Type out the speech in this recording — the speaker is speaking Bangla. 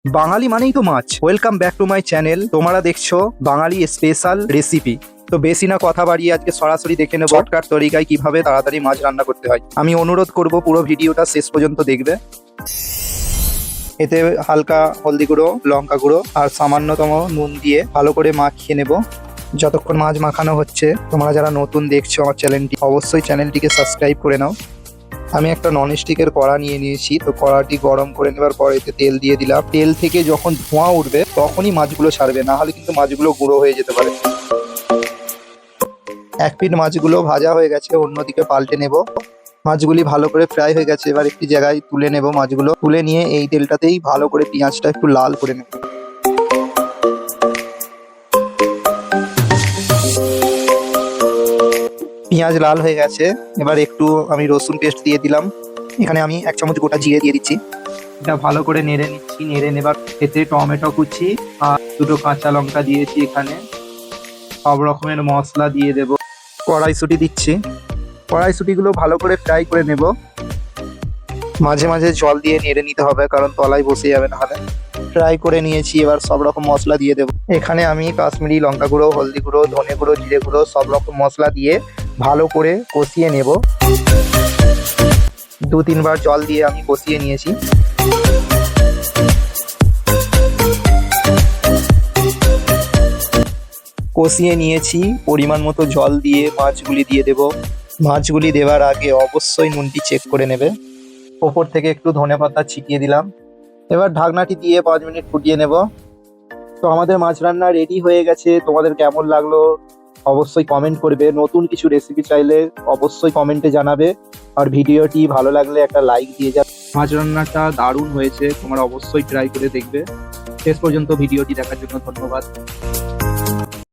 বাঙালি মানেই তো মাছ। Welcome back to my channel. তোমরা দেখছো বাঙালি স্পেশাল রেসিপি। তো বেশি না কথা বাড়িয়ে আজকে সরাসরি দেখে নেব শর্টকাট তরিকায় কিভাবে তাড়াতাড়ি মাছ রান্না করতে হয়। আমি অনুরোধ করব পুরো ভিডিওটা শেষ পর্যন্ত দেখবে। এতে হালকা হলদি গুঁড়ো, লঙ্কা গুঁড়ো আর সামান্যতম নুন দিয়ে ভালো করে মাখিয়ে নেব। যতক্ষণ মাছ মাখানো হচ্ছে, তোমরা যারা নতুন দেখছো আমার চ্যানেলটি, অবশ্যই চ্যানেলটিকে সাবস্ক্রাইব করে নাও। আমি একটা ননস্টিকের কড়া নিয়ে নিয়েছি। তো কড়াটি গরম করে নেবার পর এতে তেল দিয়ে দিলাম। তেল থেকে যখন ধোঁয়া উঠবে তখনই মাছগুলো ছাড়বে, না হলে কিন্তু মাছগুলো গুঁড়ো হয়ে যেতে পারে। এক পিঠ মাছগুলো ভাজা হয়ে গেছে, অন্যদিকে পাল্টে নেব। মাছগুলি ভালো করে ফ্রাই হয়ে গেছে, এবার একটি জায়গায় তুলে নেব। মাছগুলো তুলে নিয়ে এই তেলটাতেই ভালো করে পেঁয়াজটা একটু লাল করে নেব। পেঁয়াজ লাল হয়ে গেছে, এবার একটু আমি রসুন পেস্ট দিয়ে দিলাম। এখানে আমি 1 চামচ গোটা জিরে দিয়ে দিচ্ছি। এটা ভালো করে নেড়ে নিচ্ছি। নেড়ে নেবার এতে টমেটো কুচি আর 2টো কাঁচা লঙ্কা দিয়েছি। এখানে সব রকমের মশলা দিয়ে দেব। কড়াইশুঁটি দিচ্ছি। কড়াইশুঁটিগুলো ভালো করে ফ্রাই করে নেব। মাঝে মাঝে জল দিয়ে নেড়ে নিতে হবে, কারণ তলায় বসে যাবে না হলে। ফ্রাই করে নিয়েছি, এবার সব রকম মশলা দিয়ে দেবো। এখানে আমি কাশ্মীরি লঙ্কা গুঁড়ো, হলদি গুঁড়ো, ধনে গুঁড়ো, জিরে গুঁড়ো সব রকম মশলা দিয়ে ভালো করে কষিয়ে নেব। 2-3 বার জল দিয়ে আমি কষিয়ে নিয়েছি। কষিয়ে নিয়েছি, পরিমাণ মতো জল দিয়ে মাছগুলি দিয়ে দেব। মাছগুলি দেওয়ার আগে অবশ্যই নুনটি চেক করে নেবে। ওপর থেকে একটু ধনেপাতা ছিটিয়ে দিলাম। এবার ঢাকনাটি দিয়ে 5 মিনিট ফুটিয়ে নেব। তো আমাদের মাছ রান্না রেডি হয়ে গেছে। তোমাদের কেমন লাগলো অবশ্যই কমেন্ট করবে। নতুন কিছু রেসিপি চাইলে অবশ্যই কমেন্টে জানাবে। আর ভিডিওটি ভালো লাগলে একটা লাইক দিয়ে যাবে। মাছ রান্নাটা দারুণ হয়েছে, তোমরা অবশ্যই ট্রাই করে দেখবে। শেষ পর্যন্ত ভিডিওটি দেখার জন্য ধন্যবাদ।